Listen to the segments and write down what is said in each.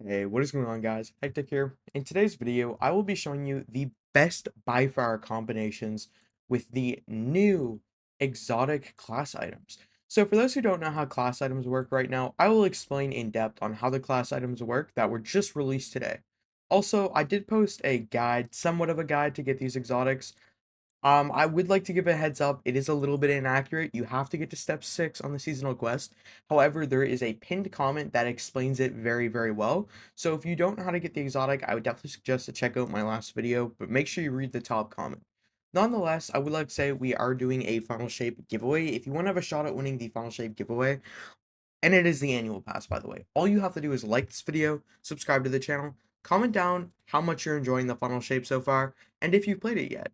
Hey, what is going on, guys? Hectic here. In today's video, I will be showing you the best by far combinations with the new exotic class items. So for those who don't know how class items work right now, I will explain in depth on how the class items work that were just released today. Also, I did post a guide, somewhat of a guide to get these exotics. I would like to give a heads up. It is a little bit inaccurate. You have to get to step 6 on the seasonal quest. However, there is a pinned comment that explains it very, very well. So if you don't know how to get the exotic, I would definitely suggest to check out my last video, but make sure you read the top comment. Nonetheless, I would like to say we are doing a Final Shape giveaway. If you want to have a shot at winning the Final Shape giveaway, and it is the annual pass, by the way, all you have to do is like this video, subscribe to the channel, comment down how much you're enjoying the Final Shape so far, and if you've played it yet.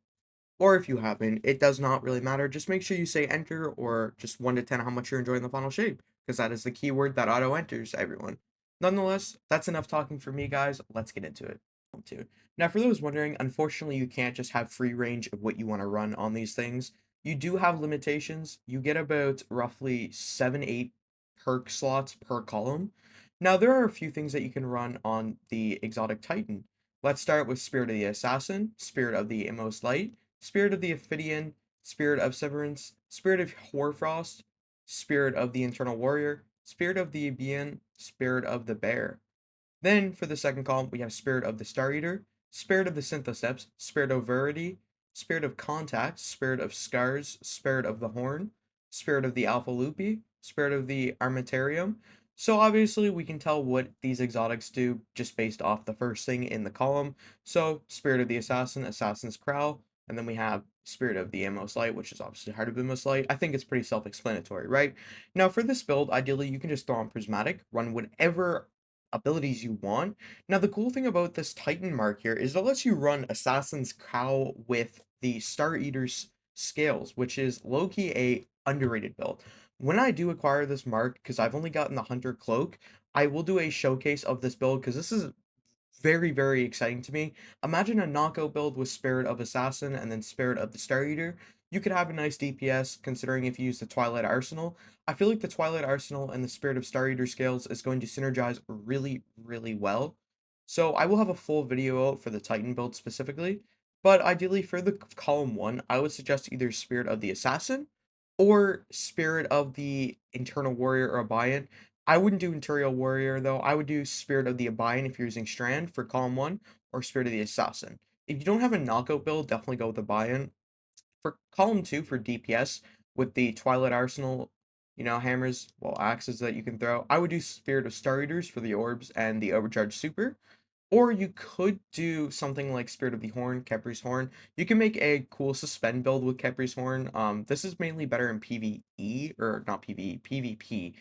Or if you haven't, it does not really matter. Just make sure you say enter or just 1 to 10 how much you're enjoying the final shape, because that is the keyword that auto enters everyone. Nonetheless, that's enough talking for me, guys. Let's get into it. Now, for those wondering, unfortunately, you can't just have free range of what you want to run on these things. You do have limitations. You get about roughly 7, 8 perk slots per column. Now, there are a few things that you can run on the Exotic Titan. Let's start with Spirit of the Assassin, Spirit of the Immortal Light, Spirit of the Ophidian, Spirit of Severance, Spirit of Hoarfrost, Spirit of the Eternal Warrior, Spirit of the Aegean, Spirit of the Bear. Then for the second column, we have Spirit of the Star Eater, Spirit of the Synthoceps, Spirit of Verity, Spirit of Contact, Spirit of Scars, Spirit of the Horn, Spirit of the Alpha Lupi, Spirit of the Armatarium. So obviously we can tell what these exotics do just based off the first thing in the column. So Spirit of the Assassin, Assassin's Crowl, and then we have Spirit of the Immortal Light, which is obviously Heart of Immortal Light. I think it's pretty self-explanatory, right? Now for this build, ideally you can just throw on Prismatic, run whatever abilities you want. Now, the cool thing about this Titan mark here is it lets you run Assassin's Cow with the Star Eater's scales, which is low-key a underrated build. When I do acquire this mark, because I've only gotten the Hunter Cloak, I will do a showcase of this build because this is very, very exciting to me. Imagine a knockout build with Spirit of Assassin and then Spirit of the Star Eater. You could have a nice DPS considering if you use the Twilight Arsenal. I feel like the Twilight Arsenal and the Spirit of Star Eater scales is going to synergize really, really well. So I will have a full video out for the Titan build specifically, but ideally for the column 1, I would suggest either Spirit of the Assassin or Spirit of the Eternal Warrior or Abiant. I wouldn't do Imperial Warrior though. I would do Spirit of the Abiant if you're using Strand for column 1, or Spirit of the Assassin. If you don't have a knockout build, definitely go with Abiant. For column 2 for DPS with the Twilight Arsenal, hammers, well, axes that you can throw, I would do Spirit of Star Eaters for the orbs and the Overcharge Super. Or you could do something like Spirit of the Horn, Kepri's Horn. You can make a cool suspend build with Kepri's Horn. This is mainly better in PvE, or not PvE, PvP.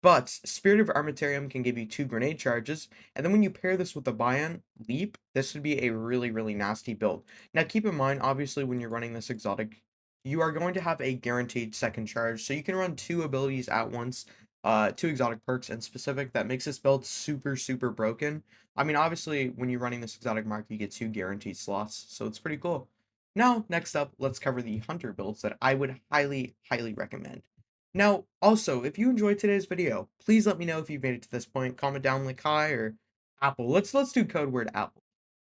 But Spirit of Armatarium can give you 2 grenade charges, and then when you pair this with the Bion Leap, this would be a really, really nasty build. Now keep in mind, obviously, when you're running this exotic, you are going to have a guaranteed second charge, so you can run 2 abilities at once, 2 exotic perks in specific. That makes this build super, super broken. I mean, obviously, when you're running this exotic mark, you get 2 guaranteed slots, so it's pretty cool. Now, next up, let's cover the Hunter builds that I would highly, highly recommend. Now, also, if you enjoyed today's video, please let me know if you've made it to this point. Comment down like hi or Apple. Let's do code word Apple.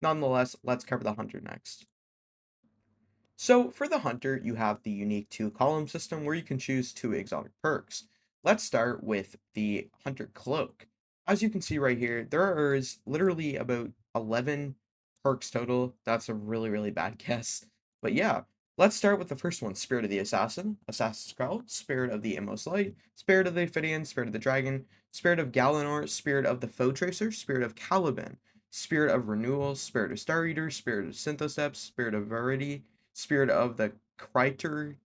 Nonetheless, let's cover the Hunter next. So for the Hunter, you have the unique 2-column system where you can choose 2 exotic perks. Let's start with the Hunter Cloak. As you can see right here, there is literally about 11 perks total. That's a really, really bad guess. But yeah, let's start with the first one, Spirit of the Assassin, Assassin's Crown, Spirit of the Immortal Light, Spirit of the Ophidian, Spirit of the Dragon, Spirit of Galanor, Spirit of the Foe Tracer, Spirit of Caliban, Spirit of Renewal, Spirit of Star Eater, Spirit of Synthoceps, Spirit of Verity, Spirit of the Kryter.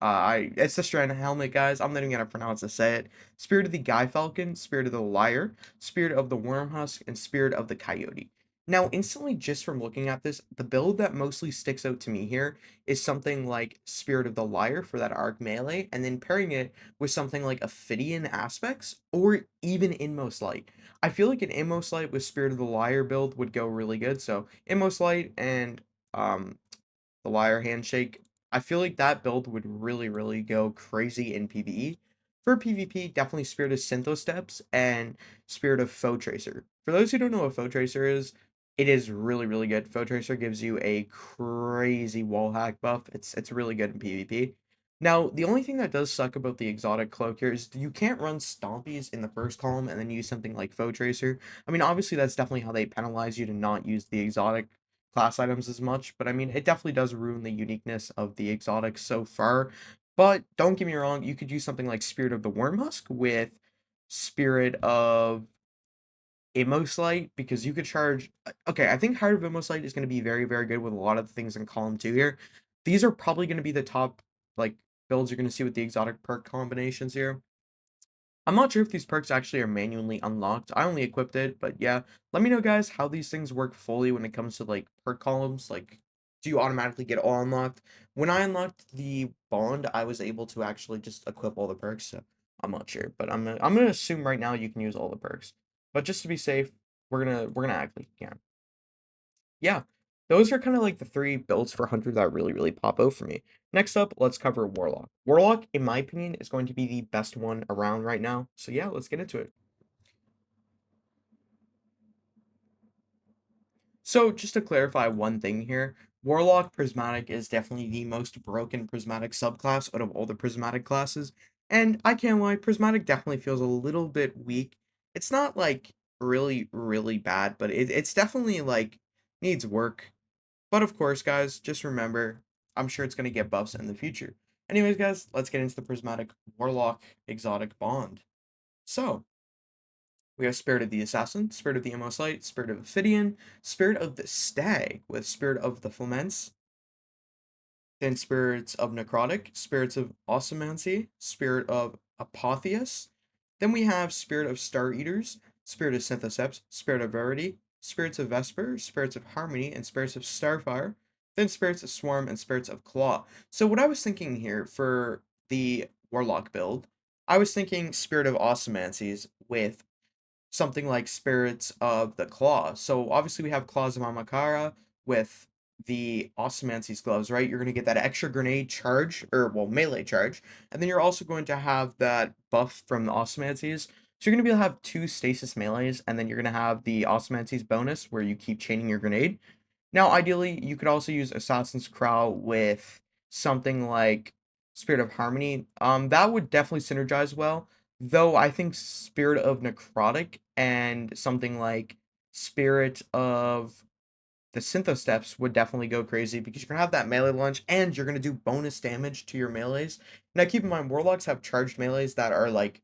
It's the Strand helmet, guys. I'm not even gonna pronounce to say it. Spirit of the Guy Falcon, Spirit of the Liar, Spirit of the Wormhusk, and Spirit of the Coyote. Now, instantly, just from looking at this, the build that mostly sticks out to me here is something like Spirit of the Liar for that arc melee, and then pairing it with something like Ophidian aspects, or even Inmost Light. I feel like an Inmost Light with Spirit of the Liar build would go really good. So Inmost Light and the Liar Handshake. I feel like that build would really, really go crazy in PvE. For PvP, definitely Spirit of Synthosteps and Spirit of Foe Tracer. For those who don't know what Foe Tracer is, it is really, really good. Foe Tracer gives you a crazy wall hack buff. It's really good in PvP. Now, the only thing that does suck about the exotic cloak here is you can't run Stompies in the first column and then use something like Foe Tracer. I mean, obviously that's definitely how they penalize you to not use the exotic class items as much, but I mean, it definitely does ruin the uniqueness of the exotics so far. But don't get me wrong, you could use something like Spirit of the Wormhusk with Spirit of Immoslight because you could charge. Okay, I think Heart of Immoslight is going to be very, very good with a lot of the things in column 2 here. These are probably going to be the top like builds you're going to see with the exotic perk combinations here. I'm not sure if these perks actually are manually unlocked. I only equipped it, but yeah. Let me know, guys, how these things work fully when it comes to like perk columns. Like, do you automatically get all unlocked? When I unlocked the bond, I was able to actually just equip all the perks. So I'm not sure, but I'm gonna assume right now you can use all the perks. But just to be safe, we're gonna act like you can. Yeah, those are kind of like the three builds for Hunter that really, really pop out for me. Next up, let's cover Warlock. Warlock, in my opinion, is going to be the best one around right now. So yeah, let's get into it. So just to clarify one thing here, Warlock Prismatic is definitely the most broken Prismatic subclass out of all the Prismatic classes. And I can't lie, Prismatic definitely feels a little bit weak. It's not like really, really bad, but it's definitely like needs work. But of course, guys, just remember, I'm sure it's going to get buffs in the future. Anyways, guys, let's get into the Prismatic Warlock Exotic Bond. So, we have Spirit of the Assassin, Spirit of the Immoslight, Spirit of Ophidian, Spirit of the Stag with Spirit of the Flamence, then spirits of necrotic, spirits of osmomancy, spirit of apotheos. Then we have spirit of star eaters, spirit of synthoceps, spirit of rarity, spirits of vesper, spirits of harmony, and spirits of starfire. Then spirits of swarm and spirits of claw. So what I was thinking here for the warlock build, I was thinking spirit of osmomancies with something like Spirits of the Claw. So obviously we have Claws of Amakara with the Osmomancy's gloves, right? You're going to get that extra grenade charge, or well, melee charge, and then you're also going to have that buff from the Osmomancies. So you're going to be able to have two stasis melees, and then you're going to have the Osmomancy's bonus where you keep chaining your grenade. Now, ideally, you could also use Assassin's Crow with something like Spirit of Harmony. That would definitely synergize well, though I think Spirit of Necrotic and something like Spirit of the Synthosteps would definitely go crazy because you're gonna have that melee launch and you're gonna do bonus damage to your melees. Now keep in mind, warlocks have charged melees that are like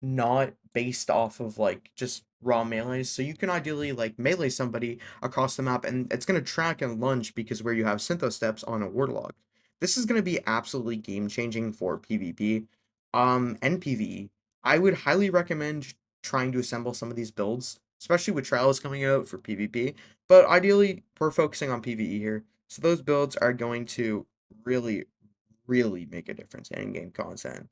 not based off of like just raw melees, so you can ideally like melee somebody across the map and it's gonna track and lunge because where you have Synthosteps on a warlock. This is gonna be absolutely game changing for PvP, and PvE. I would highly recommend trying to assemble some of these builds, especially with trials coming out for PvP. But ideally, we're focusing on PvE here. So those builds are going to really, really make a difference in in-game content.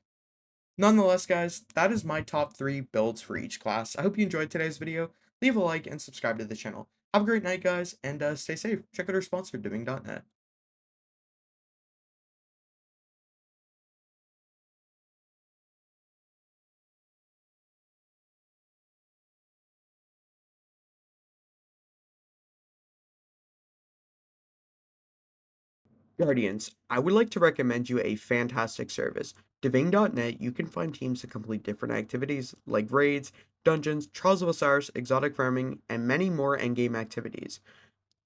Nonetheless, guys, that is my top 3 builds for each class. I hope you enjoyed today's video. Leave a like and subscribe to the channel. Have a great night, guys, and stay safe. Check out our sponsor, Diving.net. Guardians, I would like to recommend you a fantastic service. Diving.net, you can find teams to complete different activities like raids, dungeons, Trials of Osiris, exotic farming, and many more endgame activities.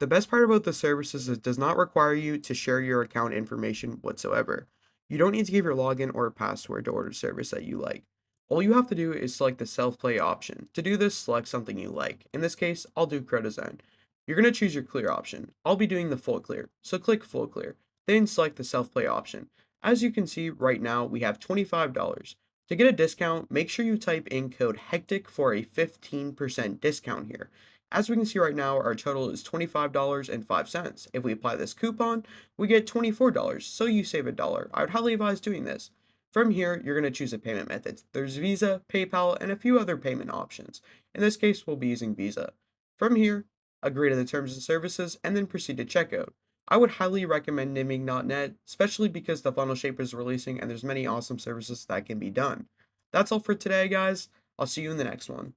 The best part about the service is it does not require you to share your account information whatsoever. You don't need to give your login or password to order service that you like. All you have to do is select the self-play option. To do this, select something you like. In this case, I'll do Crow Design. You're going to choose your clear option. I'll be doing the full clear, so click full clear. Then select the self-play option. As you can see right now, we have $25. To get a discount, make sure you type in code HECTIC for a 15% discount here. As we can see right now, our total is $25.05. If we apply this coupon, we get $24, so you save a dollar. I would highly advise doing this. From here, you're going to choose a payment method. There's Visa, PayPal, and a few other payment options. In this case, we'll be using Visa. From here, agree to the terms and services, and then proceed to checkout. I would highly recommend Niming.net, especially because the funnel shaper is releasing and there's many awesome services that can be done. That's all for today, guys. I'll see you in the next one.